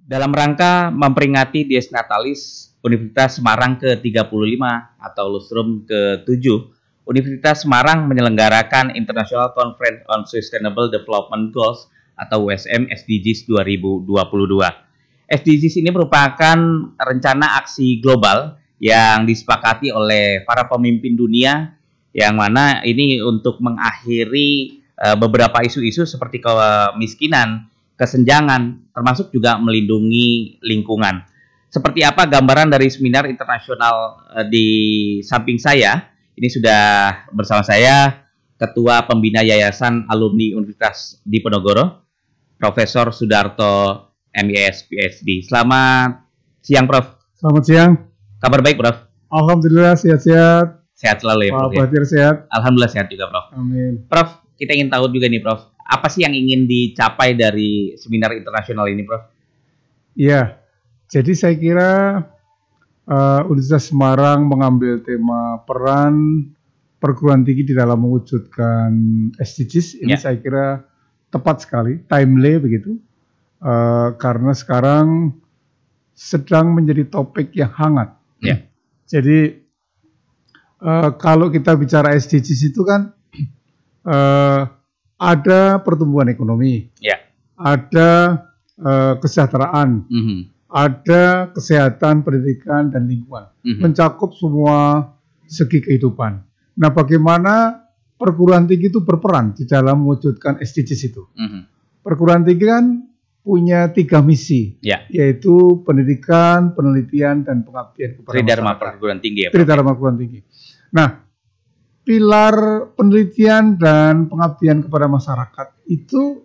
Dalam rangka memperingati Dies Natalis Universitas Semarang ke-35 atau Lustrum ke-7, Universitas Semarang menyelenggarakan International Conference on Sustainable Development Goals atau USM SDGs 2022. SDGs ini merupakan rencana aksi global yang disepakati oleh para pemimpin dunia, yang mana ini untuk mengakhiri beberapa isu-isu seperti kemiskinan, kesenjangan, termasuk juga melindungi lingkungan. Seperti apa gambaran dari seminar internasional di samping saya? Ini sudah bersama saya Ketua Pembina Yayasan Alumni Universitas Diponegoro, Profesor Sudarto MIS PhD. Selamat siang, Prof. Selamat siang. Kabar baik, Prof? Alhamdulillah sehat-sehat. Sehat selalu ya, Prof. Pak Fatir sehat. Alhamdulillah sehat juga, Prof. Amin. Prof, kita ingin tahu juga nih, Prof. Apa sih yang ingin dicapai dari seminar internasional ini, Prof? Iya, jadi saya kira Universitas Semarang mengambil tema peran perguruan tinggi di dalam mewujudkan SDGs. Ini saya kira tepat sekali, timely begitu, karena sekarang sedang menjadi topik yang hangat. Jadi kalau kita bicara SDGs itu kan ada pertumbuhan ekonomi, ada kesejahteraan, ada kesehatan, pendidikan, dan lingkungan, mencakup semua segi kehidupan. Nah, bagaimana perguruan tinggi itu berperan di dalam mewujudkan SDGs itu? Perguruan tinggi kan punya 3 misi, yaitu pendidikan, penelitian, dan pengabdian kepada Tridharma masyarakat. perguruan tinggi ya, Prof? Tridharma perguruan tinggi. Nah, pilar penelitian dan pengabdian kepada masyarakat itu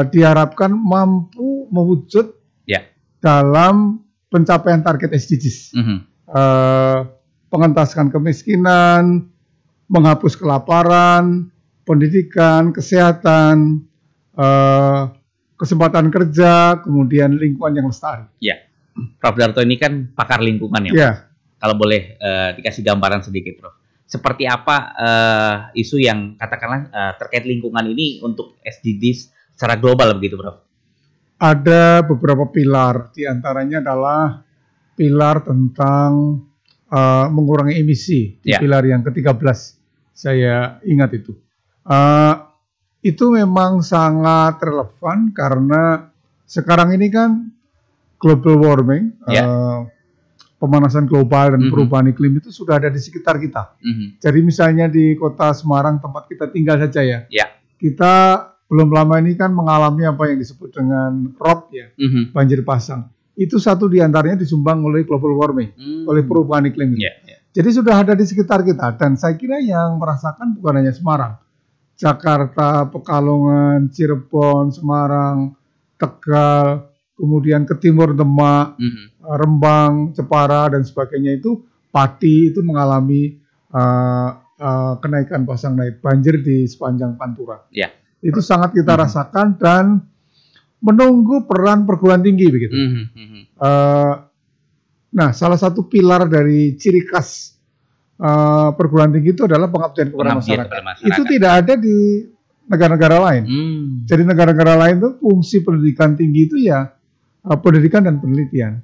diharapkan mampu mewujud dalam pencapaian target SDGs. Pengentaskan kemiskinan, menghapus kelaparan, pendidikan, kesehatan, kesempatan kerja, kemudian lingkungan yang lestari. Prof. Darto ini kan pakar lingkungan ya, Kalau boleh dikasih gambaran sedikit, Prof. Seperti apa isu yang katakanlah terkait lingkungan ini untuk SDGs secara global begitu, Prof? Ada beberapa pilar, diantaranya adalah pilar tentang mengurangi emisi, di pilar yang ke-13, saya ingat itu. Itu memang sangat relevan karena sekarang ini kan global warming, pemanasan global dan perubahan iklim itu sudah ada di sekitar kita. Jadi misalnya di kota Semarang tempat kita tinggal saja kita belum lama ini kan mengalami apa yang disebut dengan ROP banjir pasang. Itu satu diantaranya disumbang oleh global warming, oleh perubahan iklim. Jadi sudah ada di sekitar kita, dan saya kira yang merasakan bukan hanya Semarang, Jakarta, Pekalongan, Cirebon, Semarang, Tegal, kemudian ke timur Demak, Rembang, Jepara, dan sebagainya itu, Pati itu mengalami kenaikan pasang naik banjir di sepanjang Pantura. Itu sangat kita rasakan dan menunggu peran perguruan tinggi begitu. Nah, salah satu pilar dari ciri khas perguruan tinggi itu adalah pengabdian kepada masyarakat. Itu tidak ada di negara-negara lain. Jadi negara-negara lain itu fungsi pendidikan tinggi itu pendidikan dan penelitian.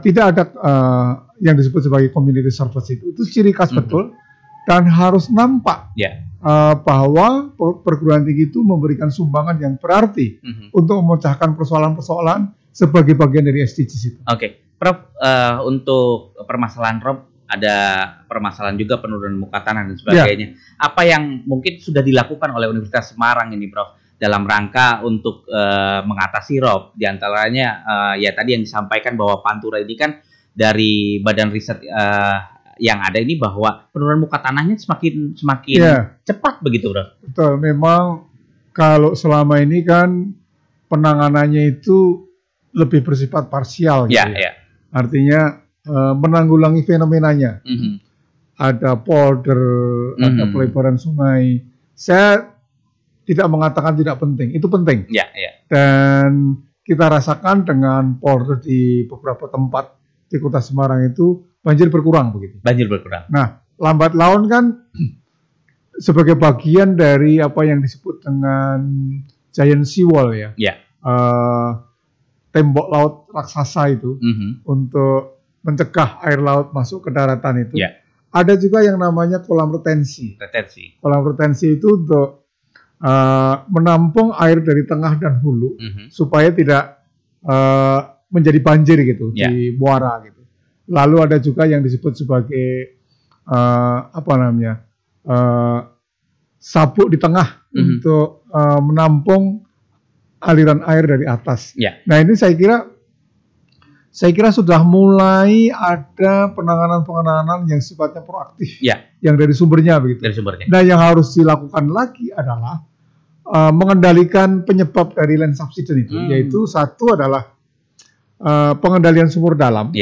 Tidak ada yang disebut sebagai community service itu ciri khas betul, dan harus nampak bahwa perguruan tinggi itu memberikan sumbangan yang berarti untuk memecahkan persoalan-persoalan sebagai bagian dari SDGs itu. Prof, untuk permasalahan ROP ada permasalahan juga penurunan muka tanah dan sebagainya. Apa yang mungkin sudah dilakukan oleh Universitas Semarang ini, Prof, dalam rangka untuk mengatasi ROP? Di antaranya tadi yang disampaikan bahwa Pantura ini kan dari badan riset yang ada ini bahwa penurunan muka tanahnya semakin cepat begitu, Prof. Betul, memang kalau selama ini kan penanganannya itu lebih bersifat parsial gitu. Artinya menanggulangi fenomenanya. Ada polder, ada pelebaran sungai. Saya tidak mengatakan tidak penting, itu penting. Dan kita rasakan dengan polder di beberapa tempat di kota Semarang itu banjir berkurang begitu. Nah, lambat laun kan sebagai bagian dari apa yang disebut dengan giant seawall ya. tembok laut raksasa itu untuk mencegah air laut masuk ke daratan itu. Ada juga yang namanya kolam retensi. Kolam retensi itu untuk menampung air dari tengah dan hulu supaya tidak menjadi banjir gitu di muara gitu. Lalu ada juga yang disebut sebagai sabuk di tengah untuk menampung aliran air dari atas. Nah ini saya kira sudah mulai ada penanganan yang sifatnya proaktif, yang dari sumbernya begitu. Nah yang harus dilakukan lagi adalah mengendalikan penyebab dari land subsidence itu, yaitu satu adalah pengendalian sumur dalam.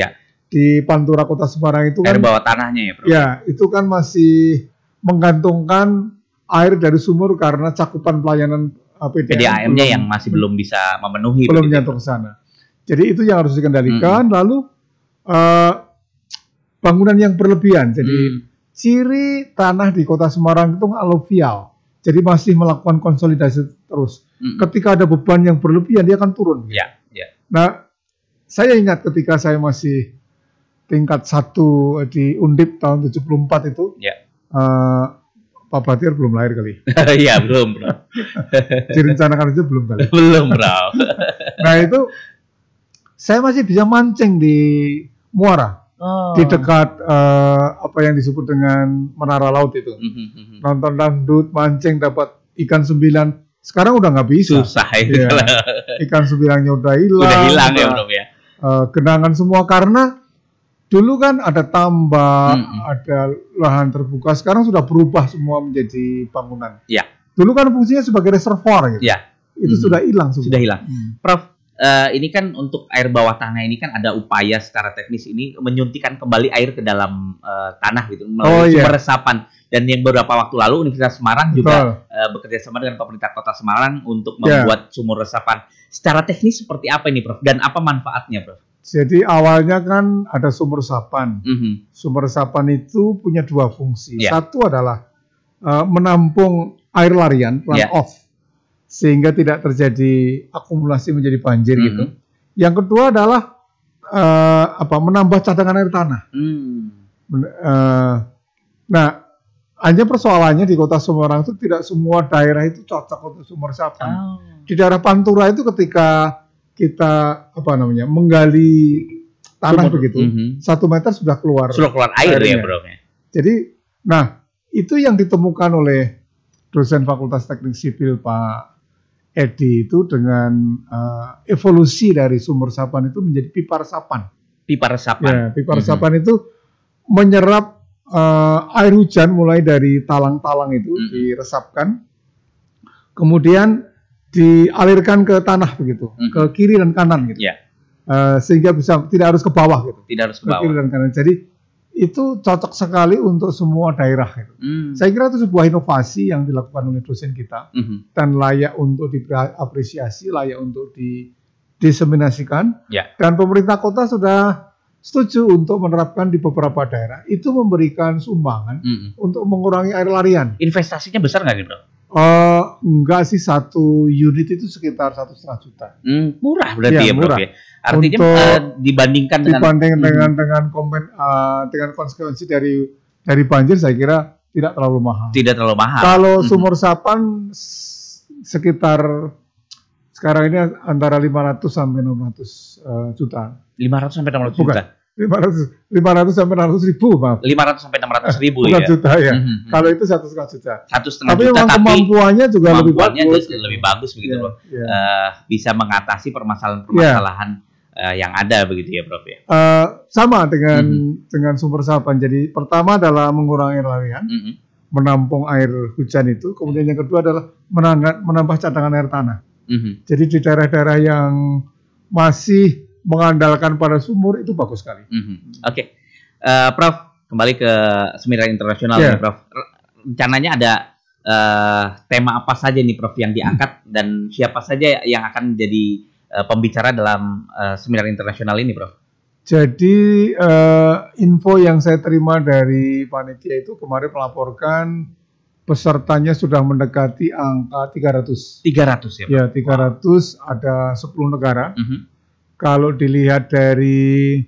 Di Pantura Kota Semarang itu kan air bawah tanahnya ya, Bro. Ya, itu kan masih menggantungkan air dari sumur karena cakupan pelayanan PDAM-nya yang masih belum bisa memenuhi. Belum nyantol ke sana. Jadi itu yang harus dikendalikan. Lalu bangunan yang berlebihan. Jadi ciri tanah di Kota Semarang itu aluvial. Jadi masih melakukan konsolidasi terus. Ketika ada beban yang berlebihan dia akan turun. Nah, saya ingat ketika saya masih tingkat 1 di Undip tahun 74 itu. Pak Batir belum lahir kali. Iya, belum, Bro. Direncanakan itu belum kali. Belum, Bro. Nah, itu saya masih bisa mancing di muara. Di dekat apa yang disebut dengan menara laut itu. Nonton dangdut, mancing dapat ikan 9. Sekarang udah nggak bisa. Susah itu. Ya, ikan 9-nya udah hilang. Udah hilang ya, Bro ya. Genangan semua karena dulu kan ada tambak, ada lahan terbuka. Sekarang sudah berubah semua menjadi bangunan. Dulu kan fungsinya sebagai reservoir gitu. Itu sudah hilang semua. Sudah hilang. Prof, ini kan untuk air bawah tanah ini kan ada upaya secara teknis ini menyuntikkan kembali air ke dalam tanah gitu melalui sumber resapan. Dan yang beberapa waktu lalu Universitas Semarang juga bekerja sama dengan pemerintah Kota Semarang untuk membuat sumur resapan. Secara teknis seperti apa ini, Prof? Dan apa manfaatnya, Prof? Jadi awalnya kan ada sumur resapan. Sumur resapan itu punya 2 fungsi. Satu adalah menampung air larian, runoff, sehingga tidak terjadi akumulasi menjadi banjir gitu. Yang kedua adalah menambah cadangan air tanah. Nah, hanya persoalannya di Kota Semarang itu tidak semua daerah itu cocok untuk sumur resapan. Di daerah Pantura itu ketika kita menggali tanah begitu, 1 meter sudah keluar air ya, Bro. Jadi, nah itu yang ditemukan oleh dosen Fakultas Teknik Sipil Pak Edi itu dengan evolusi dari sumur resapan itu menjadi pipa resapan. Pipa resapan. Pipa resapan itu menyerap air hujan mulai dari talang-talang itu diresapkan, kemudian dialirkan ke tanah begitu, ke kiri dan kanan gitu, sehingga bisa tidak harus ke bawah gitu, ke kiri dan kanan. Jadi itu cocok sekali untuk semua daerah gitu. Saya kira itu sebuah inovasi yang dilakukan oleh dosen kita dan layak untuk diapresiasi, layak untuk didiseminasikan. Dan pemerintah kota sudah setuju untuk menerapkan di beberapa daerah. Itu memberikan sumbangan untuk mengurangi air larian. Investasinya besar nggak gitu? Enggak sih, 1 unit itu sekitar 1,5 juta. Murah berarti ya, murah. Bro, ya? Artinya dibandingkan dengan konsekuensi dari banjir, saya kira tidak terlalu mahal. Tidak terlalu mahal. Kalau sumur resapan sekitar sekarang ini antara 500 sampai 600 juta. 500 sampai 600 juta. 500 sampai 600 ribu, maaf. 500 sampai 600 ribu bukan ya. Juta ya. Kalau itu 1,5 juta. 1,5 tapi juta, memang kemampuannya juga lebih bagus. Lebih bagus begitu, Bro. Bisa mengatasi permasalahan-permasalahan yang ada begitu ya, Prof ya. Sama dengan sumber resapan. Jadi pertama adalah mengurangi air larian, menampung air hujan itu. Kemudian yang kedua adalah menambah cadangan air tanah. Jadi di daerah-daerah yang masih mengandalkan pada sumur itu bagus sekali. Oke. Prof, kembali ke Semirang Internasional nih, Prof. Rencananya ada tema apa saja nih, Prof, yang diangkat dan siapa saja yang akan menjadi pembicara dalam Semirang Internasional ini, Prof? Jadi info yang saya terima dari panitia itu kemarin melaporkan pesertanya sudah mendekati angka 300. 300 ya, Prof? Ya, 300, ada 10 negara. kalau dilihat dari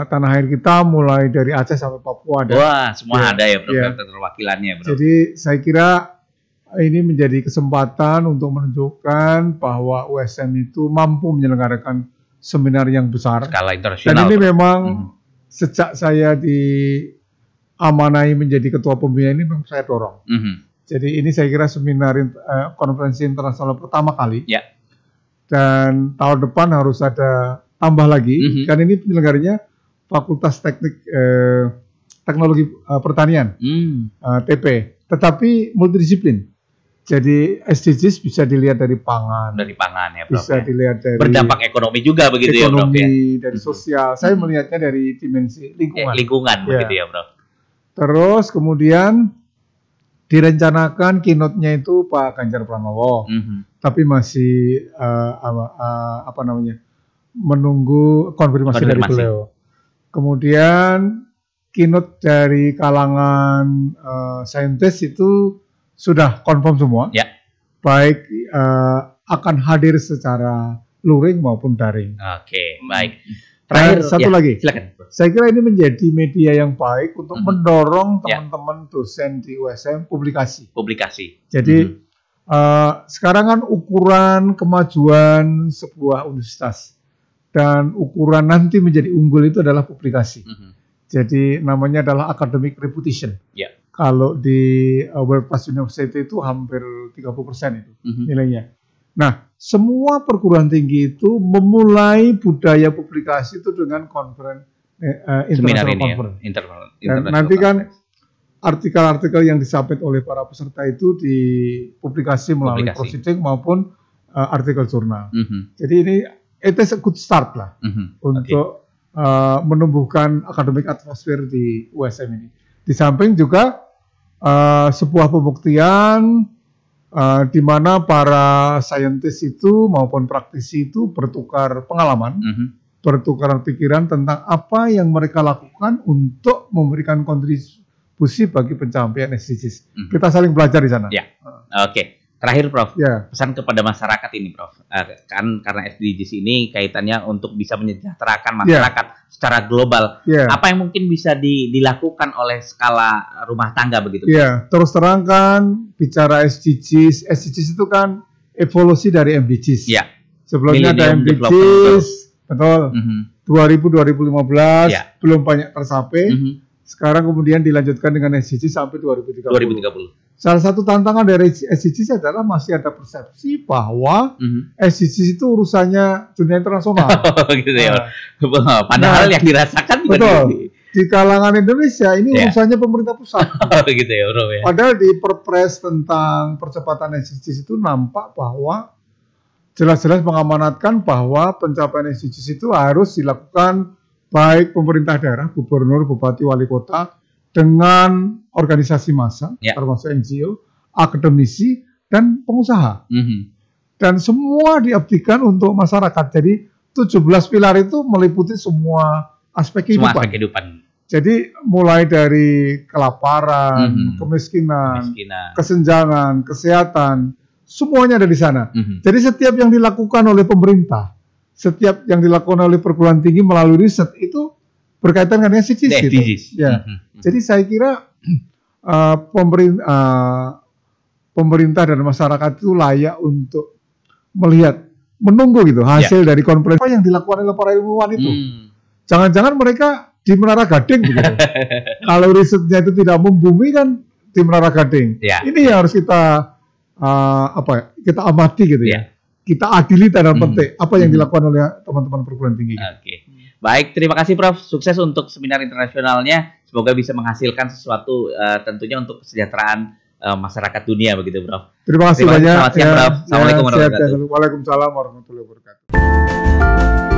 tanah air kita, mulai dari Aceh sampai Papua ada. Wah, semua ada ya, Prof, ya. Terwakilannya, Prof. Jadi saya kira ini menjadi kesempatan untuk menunjukkan bahwa USM itu mampu menyelenggarakan seminar yang besar. Skala internasional. Dan ini memang sejak saya diamanai menjadi ketua pembina ini memang saya dorong. Jadi ini saya kira seminar konferensi internasional pertama kali. Ya. Dan tahun depan harus ada tambah lagi, karena ini penyelenggaranya Fakultas Teknologi Pertanian, TP, tetapi multidisiplin. Jadi SDGs bisa dilihat dari pangan. Dari pangan ya, Prof. Bisa dilihat dari berdampak ekonomi juga begitu ya, Prof. Ekonomi, dari sosial. Saya melihatnya dari dimensi lingkungan. Lingkungan begitu ya, Prof. Terus kemudian direncanakan keynote-nya itu Pak Ganjar Pranowo, tapi masih menunggu konfirmasi dari beliau. Kemudian keynote dari kalangan saintis itu sudah confirm semua. Ya. Baik akan hadir secara luring maupun daring. Oke, baik. Terakhir satu lagi. Silakan. Saya kira ini menjadi media yang baik untuk mendorong teman-teman dosen di USM publikasi. Jadi sekarang kan ukuran kemajuan sebuah universitas dan ukuran nanti menjadi unggul itu adalah publikasi. Jadi namanya adalah academic reputation. Yeah. Kalau di World Class University itu hampir 30% itu nilainya. Nah, semua perguruan tinggi itu memulai budaya publikasi itu dengan international conference. Dan nanti kan artikel-artikel yang disampaikan oleh para peserta itu dipublikasi melalui proceeding maupun artikel jurnal. Jadi ini it is a good start lah untuk menumbuhkan academic atmosphere di USM ini. Di samping juga sebuah pembuktian di mana para saintis itu maupun praktisi itu bertukar pengalaman, bertukar pikiran tentang apa yang mereka lakukan untuk memberikan kontribusi bagi pencapaian SDGs. Kita saling belajar di sana. Ya. Oke. Terakhir, Prof, pesan kepada masyarakat ini, Prof, kan karena SDGs ini kaitannya untuk bisa menyejahterakan masyarakat secara global. Apa yang mungkin bisa dilakukan oleh skala rumah tangga begitu? Terus terang kan bicara SDGs itu kan evolusi dari MDGs. Sebelumnya ada MDGs, betul. 2015 belum banyak tercapai. Sekarang kemudian dilanjutkan dengan SDGs sampai 2030. Salah satu tantangan dari SDGs adalah masih ada persepsi bahwa SDGs itu urusannya dunia internasional. Gitu ya. Padahal yang dirasakan betul. Di kalangan Indonesia ini urusannya pemerintah pusat. Gitu ya, Bro, ya. Padahal di Perpres tentang percepatan SDGs itu nampak bahwa jelas-jelas mengamanatkan bahwa pencapaian SDGs itu harus dilakukan baik pemerintah daerah, gubernur, bupati, wali kota, dengan organisasi massa, termasuk NGO, akademisi, dan pengusaha. Dan semua diabdikan untuk masyarakat. Jadi 17 pilar itu meliputi semua aspek kehidupan. Jadi mulai dari kelaparan, kemiskinan, kesenjangan, kesehatan, semuanya ada di sana. Jadi setiap yang dilakukan oleh pemerintah, setiap yang dilakukan oleh perguruan tinggi melalui riset itu berkaitan dengan SDGs. Gitu. Jadi saya kira pemerintah dan masyarakat itu layak untuk melihat, menunggu gitu hasil dari konferensi apa yang dilakukan oleh para ilmuwan itu. Jangan-jangan mereka di Menara Gading gitu. Kalau risetnya itu tidak membumi kan di Menara Gading. Ini yang harus kita kita amati gitu ya. Kita adili tanda petik apa yang dilakukan oleh teman-teman perguruan tinggi. Baik, terima kasih Prof. Sukses untuk seminar internasionalnya. Semoga bisa menghasilkan sesuatu tentunya untuk kesejahteraan masyarakat dunia begitu, Prof. Terima kasih banyak. Selamat siang, Prof. Assalamualaikum warahmatullahi wabarakatuh. Waalaikumsalam warahmatullahi wabarakatuh.